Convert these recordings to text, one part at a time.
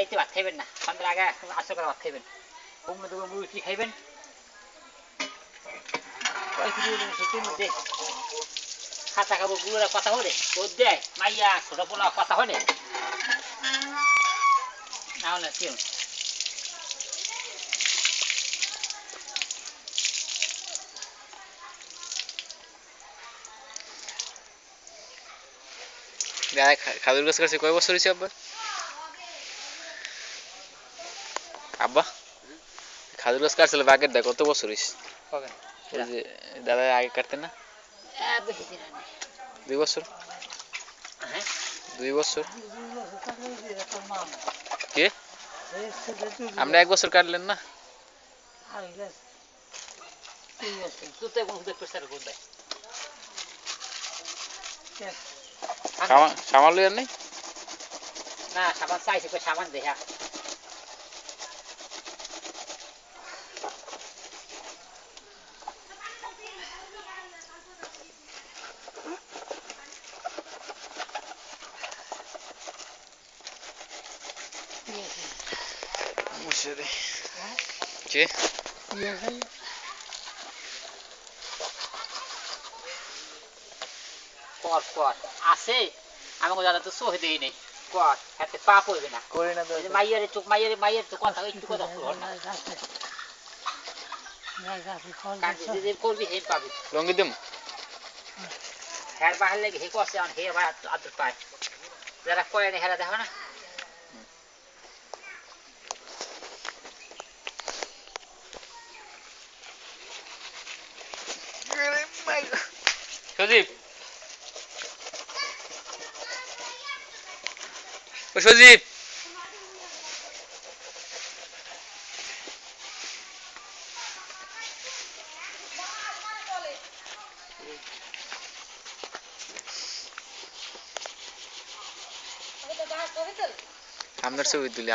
এইতে ভাত খাইবেন না সন্ধ্যার আগে আসর করে ভাত খাইবেন ঘুমলে তো মুড়ি খাইবেন ছুটির মধ্যে খাতা খাবো বুড়োরা কথা হলে রোদ দেয় মাইয়া ছোট পোলা কথা হলে না হলে কি খাজুর গাছ কাটছে কয় বছর হয়েছে আব্বা আব্বা খাজুর গাছ কাটছিল বাগের দা কত বছর হয়েছে দাদা আগে কাটতেন না 2 বছর 2 বছর কে আমরা 1 বছর কাটলেন না সামাল লইয়ার নেই না সাবান চাইছে কই সাবান দেখা কে কর কর আছে আমাকে দাদা তো সহে দেই নেই কর হাতে পাপ হইবে না করি না মাইয়ারে চোখ মাইয়ারে তো কথা একটু কথা বল না কাজে করবি হে পাবি লঙ্গি দিম হের বাহার লাগে হে কষ্ট আন হে ভাই আদর পায় যারা কয় না হেরা দেখো না সজীব ও সজীব আপনার ছবি তুলি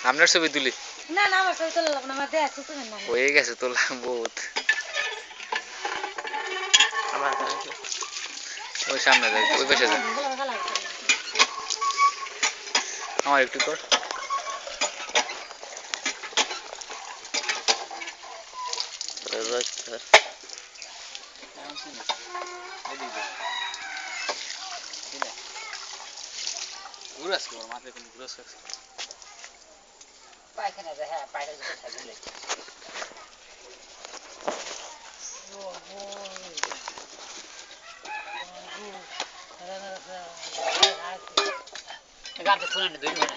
আপনার ছবি তুলি না না আমার ছবি তোলা লাগবে না আমার দেয়া ছবি না হয়ে গেছে তোলা বহুত ওই সামনে যাই ওই পাশে যা আমার একটু কর ঘুরাস কর মাথায় কোনো ঘুরাস খাচ্ছে পায়খানা যায় হ্যাঁ পায়খানা যেতে থাকলে গাছ শুনে না দুই মিনিট